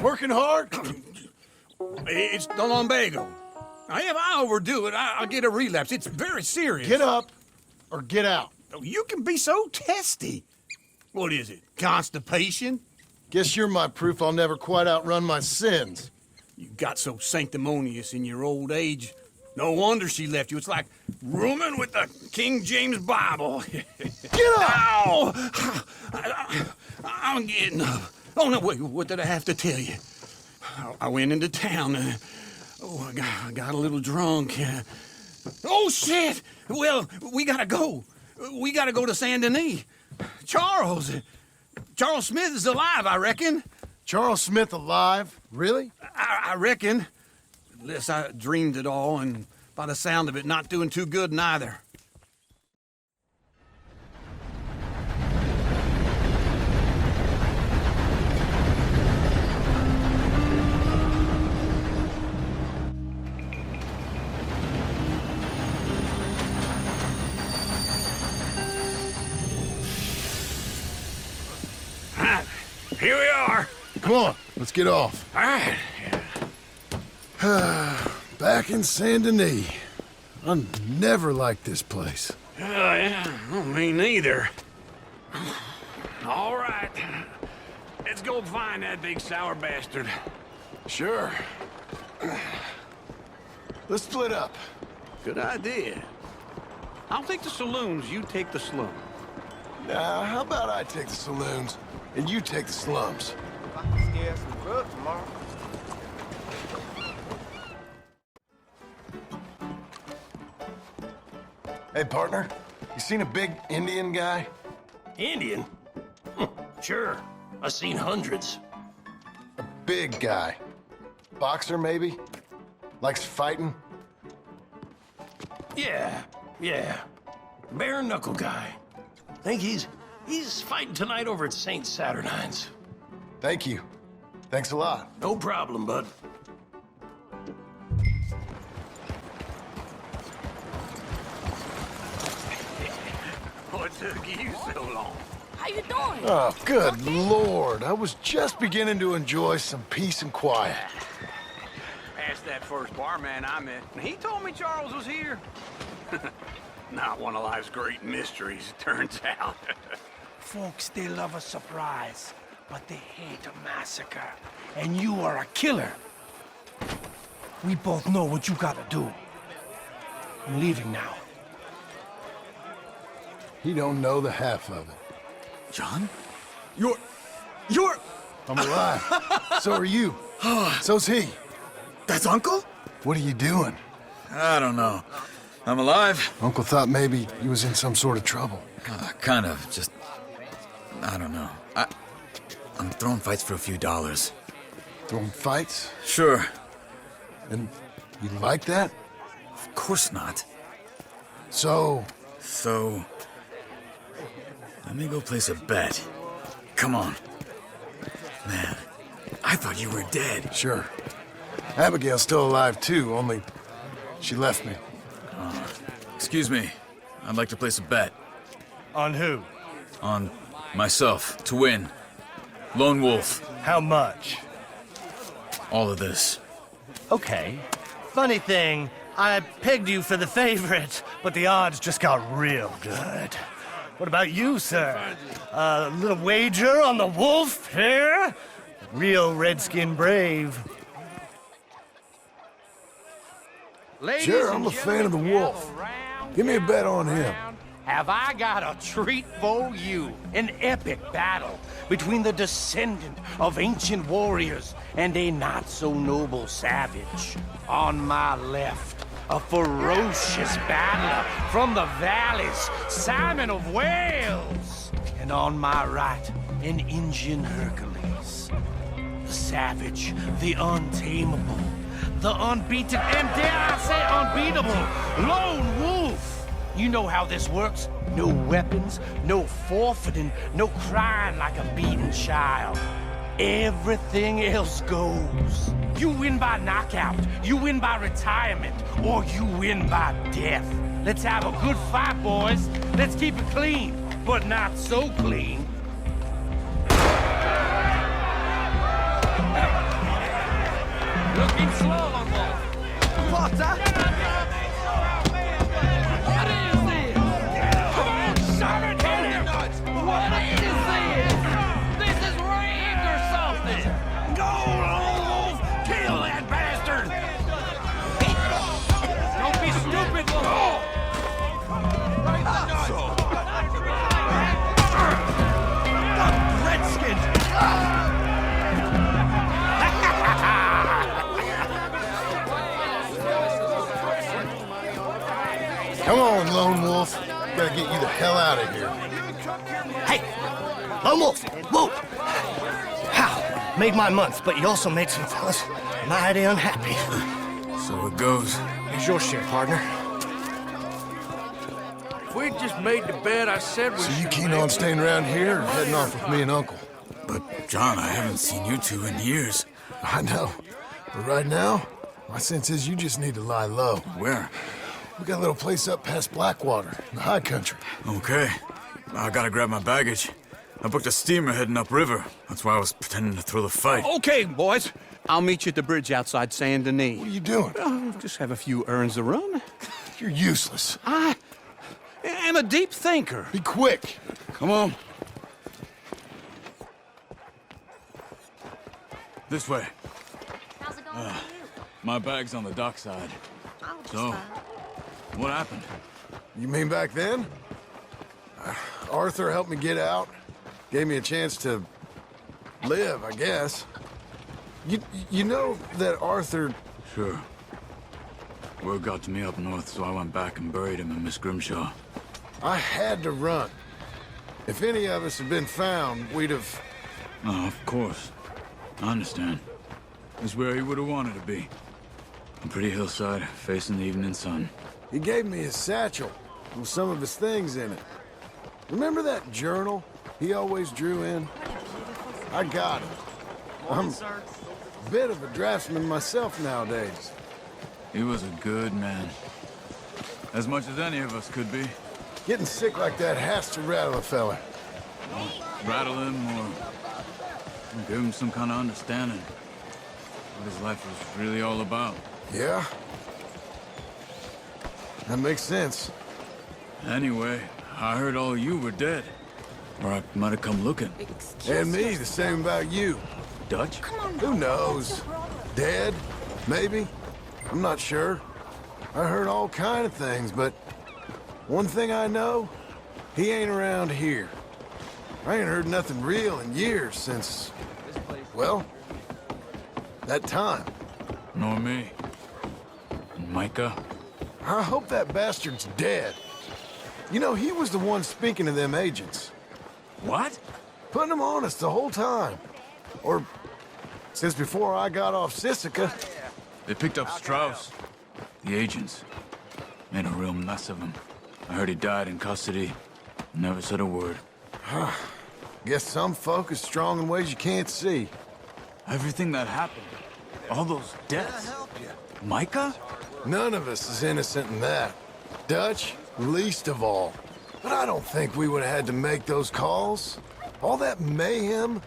Working hard? It's the lumbago. Now, if I overdo it, I'll get a relapse. It's very serious. Get up or get out. You can be so testy. What is it, constipation? Guess you're my proof I'll never quite outrun my sins. You got so sanctimonious in your old age. No wonder she left you. It's like rooming with the King James Bible. Get up! Ow! I'm getting up. Oh, no, wait, what did I have to tell you? I went into town. I got a little drunk. Oh, shit! Well, we gotta go. We gotta go to Saint Denis. Charles Smith is alive, I reckon. Charles Smith alive? Really? I reckon. Unless I dreamed it all, and by the sound of it, not doing too good neither. Here we are. Come on, let's get off. All right. Back in Saint Denis. I never liked this place. Yeah, well, me neither. All right. Let's go find that big sour bastard. Sure. Let's split up. Good idea. I'll take the saloons, you take the slum. Now, how about I take the saloons and you take the slums? Scare some grub tomorrow. Hey, partner, you seen a big Indian guy? Indian? Sure. I've seen hundreds. A big guy. Boxer, maybe? Likes fighting? Yeah. Bare knuckle guy. Think he's fighting tonight over at St. Saturnine's. Thank you. Thanks a lot. No problem, bud. What took you so long? How you doing? Oh, good Lord. I was just beginning to enjoy some peace and quiet. Asked that first barman I met, and he told me Charles was here. Not one of life's great mysteries, it turns out. Folks, they love a surprise, but they hate a massacre. And you are a killer. We both know what you gotta do. I'm leaving now. He don't know the half of it. John? You're... I'm alive. So are you. So's he. That's Uncle? What are you doing? I don't know. I'm alive. Uncle thought maybe he was in some sort of trouble. Kind of. Just... I don't know. I'm throwing fights for a few dollars. Throwing fights? Sure. And you like that? Of course not. So... So... Let me go place a bet. Come on. Man, I thought you were dead. Sure. Abigail's still alive, too, only she left me. Excuse me. I'd like to place a bet. On who? On myself, to win. Lone Wolf. How much? All of this. Okay. Funny thing, I pegged you for the favorite, but the odds just got real good. What about you, sir? A little wager on the wolf here? Real redskin brave. Sure, I'm a fan of the wolf. Give me a bet on him. Have I got a treat for you? An epic battle between the descendant of ancient warriors and a not-so-noble savage. On my left, a ferocious battler from the valleys, Simon of Wales. And on my right, an Indian Hercules. The savage, the untamable, the unbeaten, and dare I say unbeatable, Lone Wolf. You know how this works. No weapons, no forfeiting, no crying like a beaten child. Everything else goes. You win by knockout, you win by retirement, or you win by death. Let's have a good fight, boys. Let's keep it clean, but not so clean. Looking slow, Lone Wolf. Potter! What is this? Come on, Sergeant, hit him! What is this? This is rigged or something! Go, Lone Wolf! Kill that bastard! Don't be stupid, Lone Wolf! Redskins! Come on, Lone Wolf. Gotta get you the hell out of here. Hey! Lone Wolf! Whoa! How? Made my month, but you also made some fellas mighty unhappy. So it goes. Here's your share, partner. If we just made the bed I said we So you should keen make, on staying around here or heading off with me and Uncle? But, John, I haven't seen you two in years. I know. But right now, my sense is you just need to lie low. Where? We got a little place up past Blackwater, in the high country. Okay. I gotta grab my baggage. I booked a steamer heading upriver. That's why I was pretending to throw the fight. Okay, boys. I'll meet you at the bridge outside Saint Denis. What are you doing? Oh, just have a few errands to run. You're useless. I am a deep thinker. Be quick. Come on. This way. How's it going for you? My bag's on the dockside. Oh, just So, fine. what happened? You mean back then? Arthur helped me get out. Gave me a chance to live, I guess. You know that Arthur... Sure. Word got to me up north, so I went back and buried him in Miss Grimshaw. I had to run. If any of us had been found, we'd have... Oh, of course. I understand. It's where he would have wanted to be. A pretty hillside, facing the evening sun. He gave me his satchel with some of his things in it. Remember that journal he always drew in? I got it. I'm a bit of a draftsman myself nowadays. He was a good man. As much as any of us could be. Getting sick like that has to rattle a fella. Rattle him or give him some kind of understanding. What his life was really all about. Yeah? That makes sense. Anyway, I heard all you were dead. Or I might have come looking. And me, the same about you. Dutch? Who knows? Dead? Maybe? I'm not sure. I heard all kind of things, but one thing I know, he ain't around here. I ain't heard nothing real in years since, well, that time. Nor me. And Micah? I hope that bastard's dead. You know, he was the one speaking to them agents. What? Putting them on us the whole time. Or since before I got off Sisika. They picked up Strauss. The agents. Made a real mess of him. I heard he died in custody. Never said a word. Guess some folk is strong in ways you can't see. Everything that happened. All those deaths. Micah? None of us is innocent in that. Dutch, least of all. But I don't think we would have had to make those calls. All that mayhem.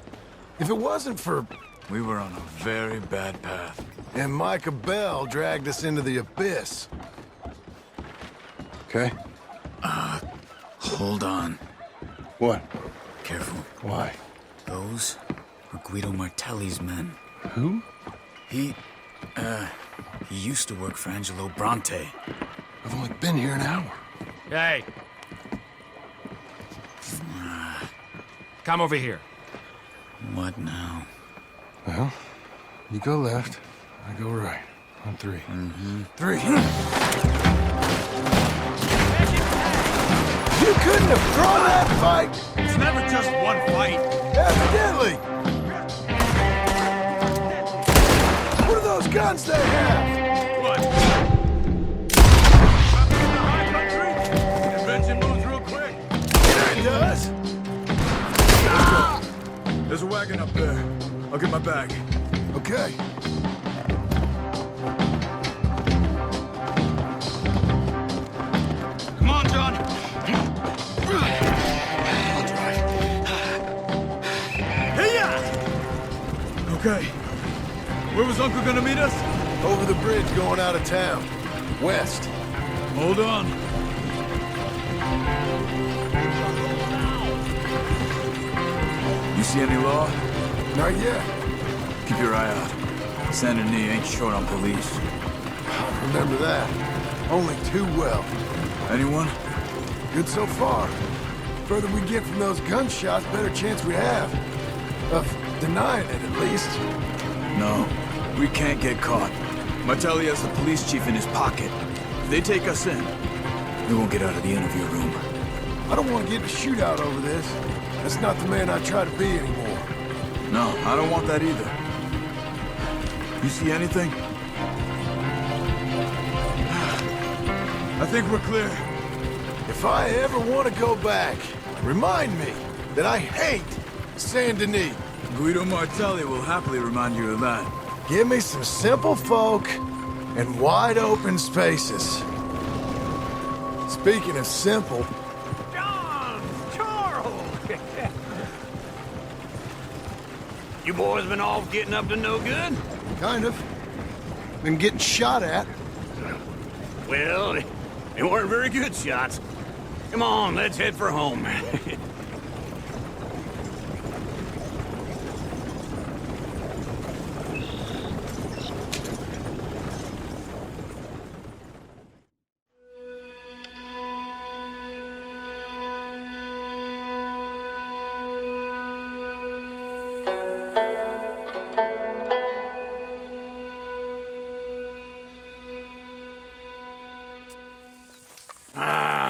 If it wasn't for... We were on a very bad path. And Micah Bell dragged us into the abyss. Okay? Hold on. What? Careful. Why? Those were Guido Martelli's men. Who? He used to work for Angelo Bronte. I've only been here an hour. Hey. Come over here. What now? Well, you go left, I go right. On three. Mm-hmm. 3. You couldn't have thrown that fight! It's never just one fight. Evidently! What are those guns they have? What? High country? Invention moves real quick. Yeah, it does! There's a wagon up there. I'll get my bag. Okay. Come on, John. Okay. Where was Uncle gonna meet us? Over the bridge going out of town. West. Hold on. You see any law? Not yet. Keep your eye out. Saint Denis ain't short on police. Remember that. Only too well. Anyone? Good so far. Further we get from those gunshots, better chance we have. Of denying it, at least. No, we can't get caught. Martelli has the police chief in his pocket. If they take us in, we won't get out of the interview room. I don't want to get in a shootout over this. That's not the man I try to be anymore. No, I don't want that either. You see anything? I think we're clear. If I ever want to go back, remind me that I hate Saint Denis. Guido Martelli will happily remind you of that. Give me some simple folk and wide open spaces. Speaking of simple, John! Charles! You boys been off getting up to no good? kind of. Been getting shot at. Well, they weren't very good shots. Come on, let's head for home.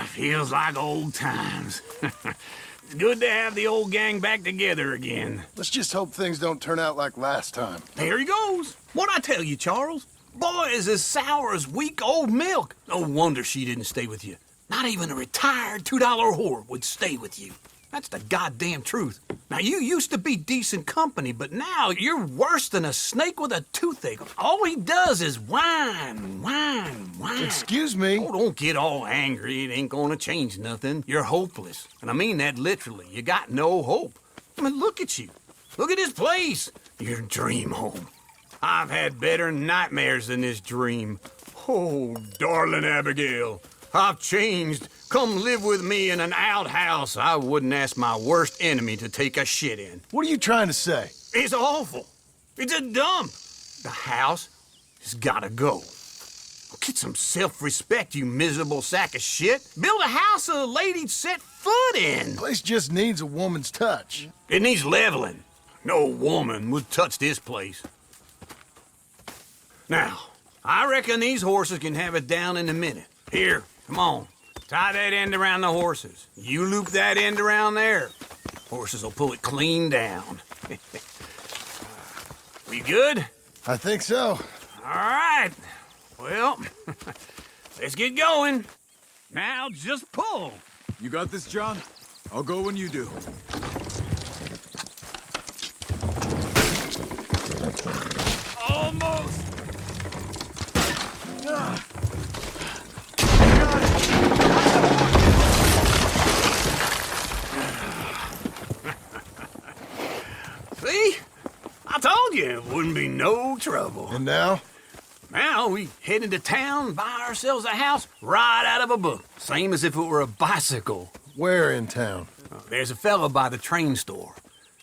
Feels like old times. It's good to have the old gang back together again. Let's just hope things don't turn out like last time. There he goes. What'd I tell you, Charles? Boy is as sour as weak old milk. No wonder she didn't stay with you. Not even a retired $2 whore would stay with you. That's the goddamn truth. Now, you used to be decent company, but now you're worse than a snake with a toothache. All he does is whine, whine, whine. Excuse me? Oh, don't get all angry. It ain't gonna change nothing. You're hopeless. And I mean that literally. You got no hope. I mean, look at you. Look at this place. Your dream home. I've had better nightmares than this dream. Oh, darling Abigail, I've changed. Come live with me in an outhouse I wouldn't ask my worst enemy to take a shit in. What are you trying to say? It's awful. It's a dump. The house has gotta go. Get some self-respect, you miserable sack of shit. Build a house a lady'd set foot in. Place just needs a woman's touch. It needs leveling. No woman would touch this place. Now, I reckon these horses can have it down in a minute. Here, come on. Tie that end around the horses. You loop that end around there. Horses will pull it clean down. We good? I think so. All right. Well, let's get going. Now just pull. You got this, John? I'll go when you do. Almost. See? I told you it wouldn't be no trouble. And now? Now we head into town, buy ourselves a house right out of a book. Same as if it were a bicycle. Where in town? There's a fella by the train store.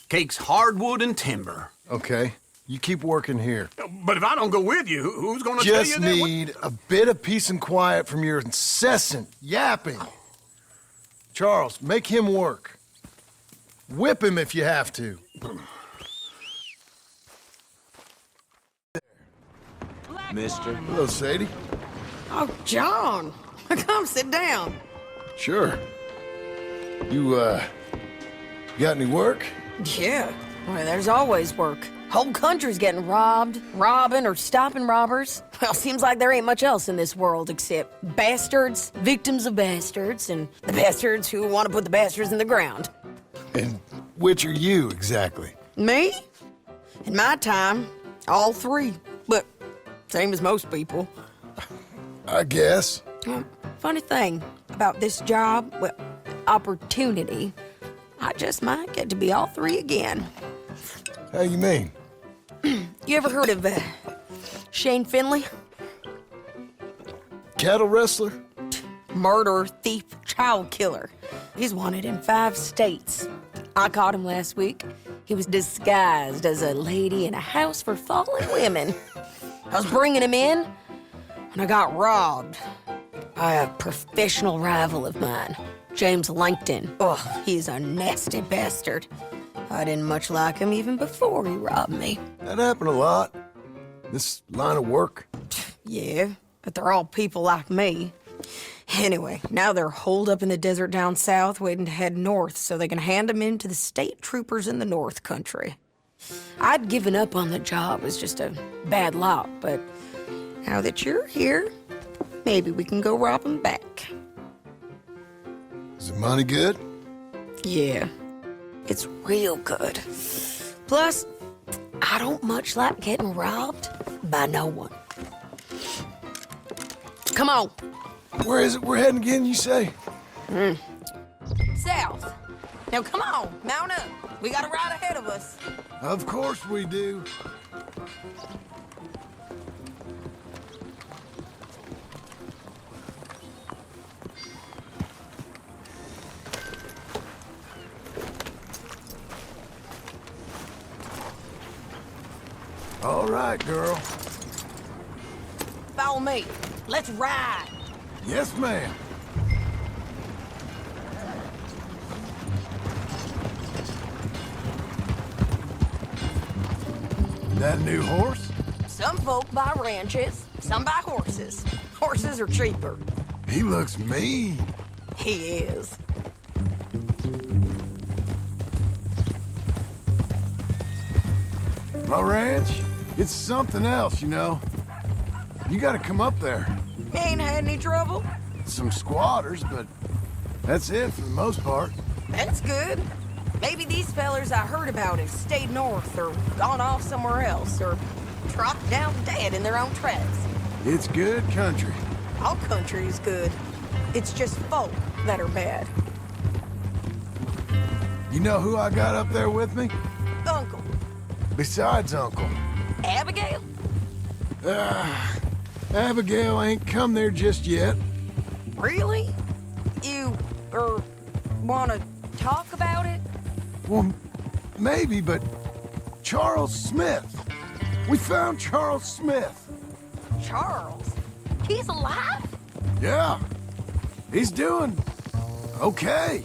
Cakes hardwood and timber. Okay. You keep working here. But if I don't go with you, who's gonna tell you Just that? need a bit of peace and quiet from your incessant yapping. Charles, make him work. Whip him if you have to. Mister. Hello, Sadie. Oh, John. Come sit down. Sure. You, got any work? Yeah. Well, there's always work. Whole country's getting robbed, robbing, or stopping robbers. Well, seems like there ain't much else in this world except bastards, victims of bastards, and the bastards who want to put the bastards in the ground. And which are you, exactly? Me? In my time, all three. But same as most people. I guess. Funny thing about this job, well, opportunity, I just might get to be all three again. How you mean? You ever heard of Shane Finley? Cattle wrestler? Murderer, thief, child killer. He's wanted in 5 states. I caught him last week. He was disguised as a lady in a house for fallen women. I was bringing him in, and I got robbed by a professional rival of mine, James Langton. Oh, he's a nasty bastard. I didn't much like him even before he robbed me. That happened a lot. This line of work. Yeah, but they're all people like me. Anyway, now they're holed up in the desert down south, waiting to head north so they can hand them in to the state troopers in the north country. I'd given up on the job as just a bad lot, but now that you're here, maybe we can go rob them back. Is the money good? Yeah, it's real good. Plus, I don't much like getting robbed by no one. Come on. Where is it we're heading again, you say? South. Now come on, mount up. We got a ride ahead of us. Of course we do. All right, girl. Follow me. Let's ride. Yes, ma'am. That new horse? Some folk buy ranches, some buy horses. Horses are cheaper. He looks mean. He is. My ranch, it's something else, you know. You gotta come up there. You ain't had any trouble? Some squatters, but that's it for the most part. That's good. Maybe these fellers I heard about have stayed north or gone off somewhere else or dropped down dead in their own tracks. It's good country. All country is good. It's just folk that are bad. You know who I got up there with me? Uncle. Besides Uncle. Abigail? Abigail ain't come there just yet. Really? You, wanna talk about it? Well, maybe, but Charles Smith. We found Charles Smith. Charles? He's alive? Yeah. He's doing okay.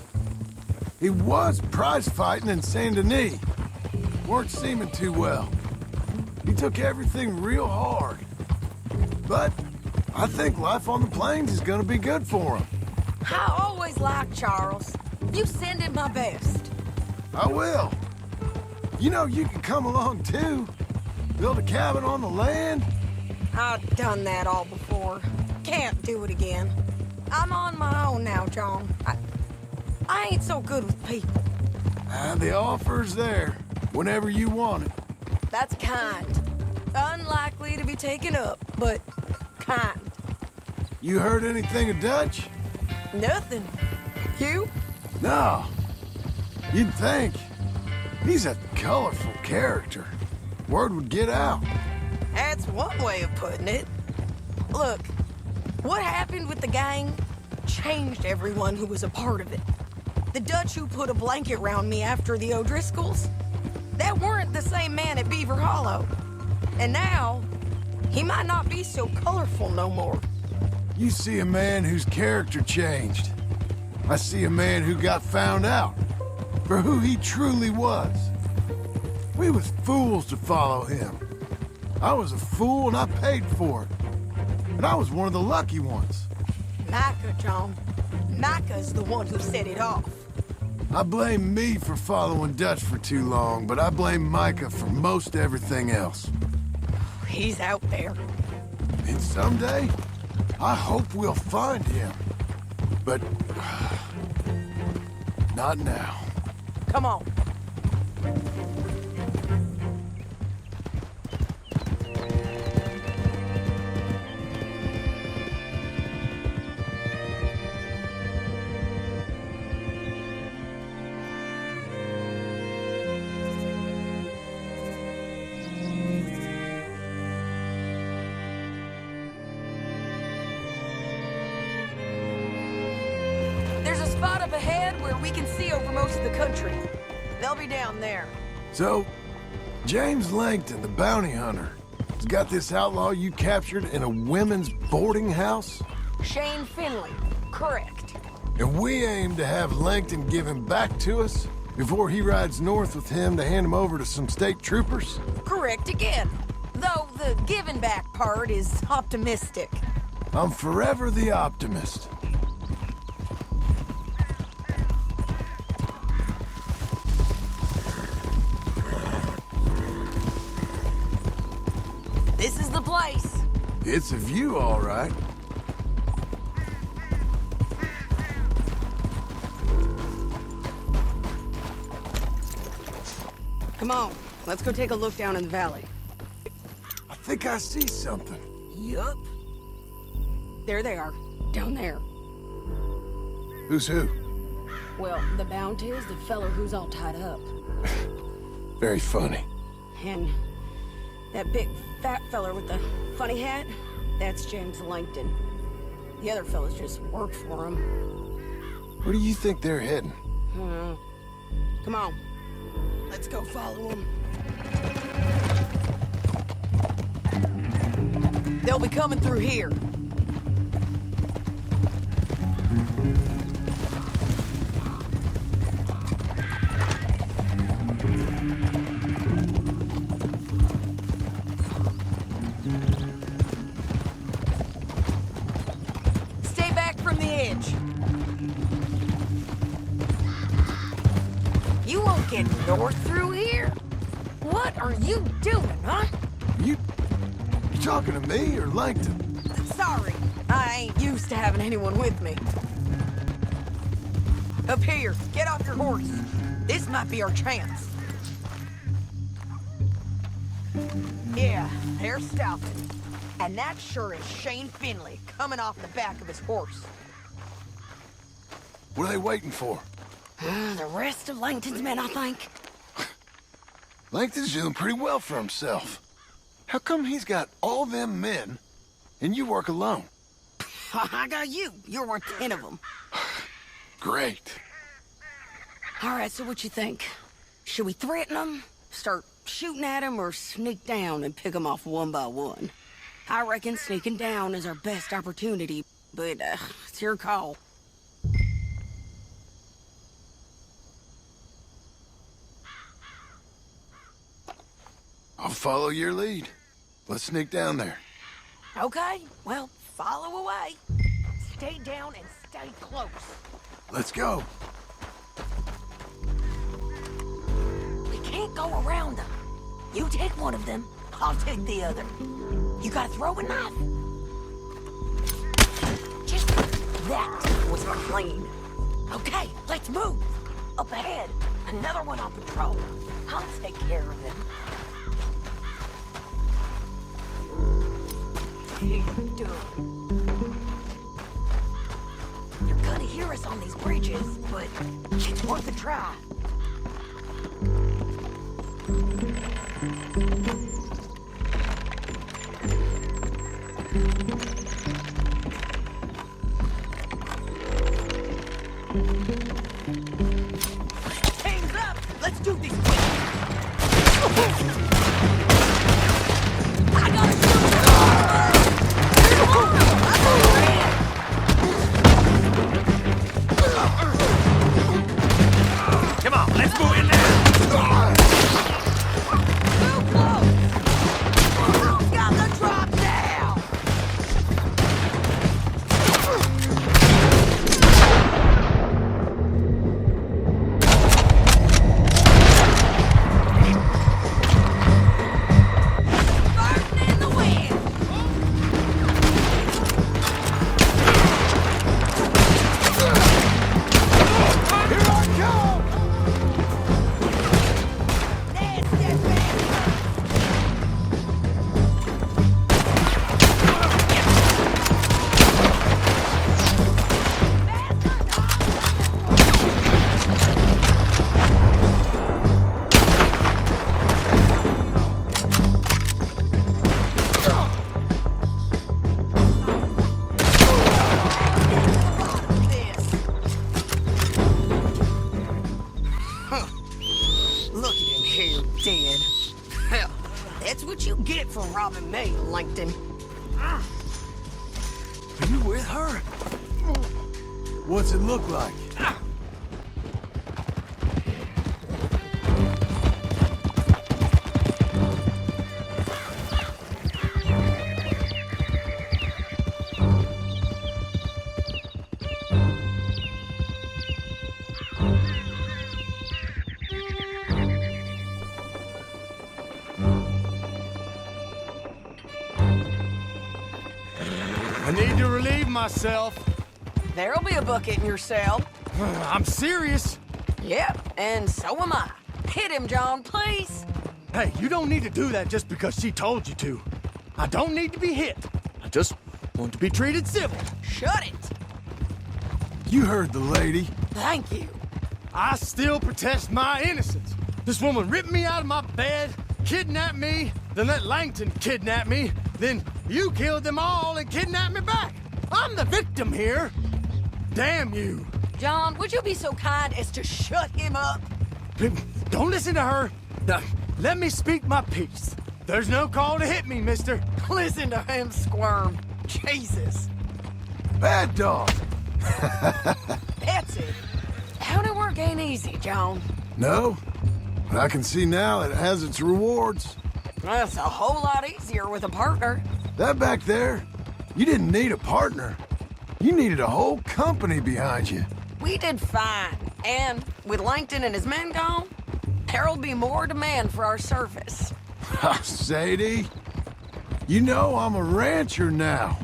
He was prize fighting in Saint Denis. Weren't seeming too well. He took everything real hard. But I think life on the plains is gonna be good for him. I always liked Charles. You send him my best. I will. You know, you can come along too. Build a cabin on the land. I've done that all before. Can't do it again. I'm on my own now, John. I ain't so good with people. The offer's there, whenever you want it. That's kind. Unlikely to be taken up, but kind. You heard anything of Dutch? Nothing. You? No. You'd think. He's a colorful character. Word would get out. That's one way of putting it. Look, what happened with the gang changed everyone who was a part of it. The Dutch who put a blanket round me after the O'Driscolls, that weren't the same man at Beaver Hollow. And now, he might not be so colorful no more. You see a man whose character changed. I see a man who got found out for who he truly was. We was fools to follow him. I was a fool and I paid for it. And I was one of the lucky ones. Micah, John. Micah's the one who set it off. I blame me for following Dutch for too long, but I blame Micah for most everything else. He's out there. And someday, I hope we'll find him. But not now. Come on. where we can see over most of the country. They'll be down there. So, James Langton, the bounty hunter, has got this outlaw you captured in a women's boarding house? Shane Finley. Correct. And we aim to have Langton give him back to us before he rides north with him to hand him over to some state troopers? Correct again. Though the giving back part is optimistic. I'm forever the optimist. This is the place. It's a view, all right. Come on, let's go take a look down in the valley. I think I see something. Yup. There they are, down there. Who's who? Well, the bounty is the feller who's all tied up. Very funny. And that big fat feller with the funny hat, that's James Langton. The other fellas just work for him. Where do you think they're heading? Come on, let's go follow them. They'll be coming through here. Stay back from the edge. You won't get north through here. What are you doing, huh? You talking to me or Langton? Sorry, I ain't used to having anyone with me. Up here, get off your horse. This might be our chance. Yeah, they're stopping. And that sure is Shane Finley coming off the back of his horse. What are they waiting for? The rest of Langton's men, I think. Langton's doing pretty well for himself. How come he's got all them men, and you work alone? I got you. You're worth 10 of them. Great. All right, so what you think? Should we threaten them, start shooting at them, or sneak down and pick them off one by one? I reckon sneaking down is our best opportunity, but it's your call. I'll follow your lead. Let's sneak down there. Okay, well, follow away. Stay down and stay close. Let's go. We can't go around them. You take one of them, I'll take the other. You got a throwing knife? Just that was clean. Okay, let's move. Up ahead, another one on patrol. I'll take care of him. You're gonna hear us on these bridges, but it's worth a try. Hands up! Let's do this quick! I gotta shoot! Come on, let's move in there. Too close! Who's got the drop down? Look at him here, dead. Hell, that's what you get for robbing me, Langton. Are you with her? What's it look like? I need to relieve myself. There'll be a bucket in your cell. I'm serious. Yep, and so am I. Hit him, John, please. Hey, you don't need to do that just because she told you to. I don't need to be hit. I just want to be treated civil. Shut it. You heard the lady. Thank you. I still protest my innocence. This woman ripped me out of my bed, kidnapped me, then let Langton kidnap me, then you killed them all and kidnapped me back. I'm the victim here. Damn you. John, would you be so kind as to shut him up? Don't listen to her. Now, let me speak my piece. There's no call to hit me, mister. Listen to him squirm. Jesus. Bad dog. That's it. County work ain't easy, John. No, but I can see now it has its rewards. That's a whole lot easier with a partner. That back there, you didn't need a partner. You needed a whole company behind you. We did fine. And with Langton and his men gone, there'll be more demand for our service. Sadie, you know I'm a rancher now.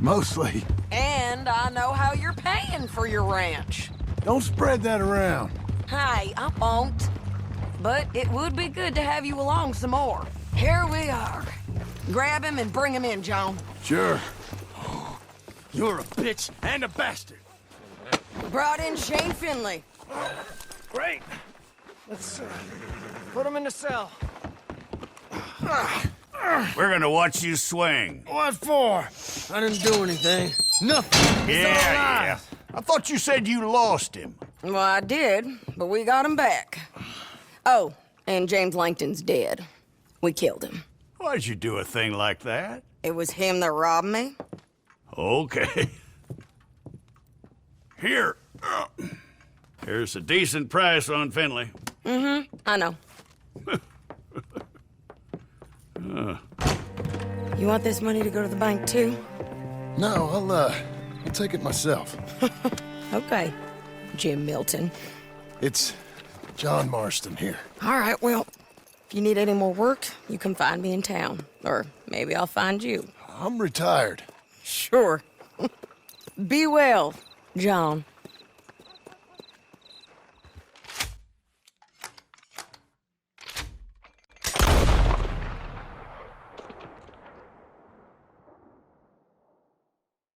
Mostly. And I know how you're paying for your ranch. Don't spread that around. Hey, I won't. But it would be good to have you along some more. Here we are. Grab him and bring him in, John. Sure. You're a bitch and a bastard. Brought in Shane Finley. Great. Let's put him in the cell. We're gonna watch you swing. What for? I didn't do anything. Nothing. Yeah. I thought you said you lost him. Well, I did, but we got him back. Oh, and James Langton's dead. We killed him. Why'd you do a thing like that? It was him that robbed me. Okay. Here. Here's a decent price on Finley. Mm-hmm, I know. You want this money to go to the bank, too? No, I'll take it myself. Okay, Jim Milton. It's John Marston here. All right, well, if you need any more work, you can find me in town. Or maybe I'll find you. I'm retired. Sure. Be well, John.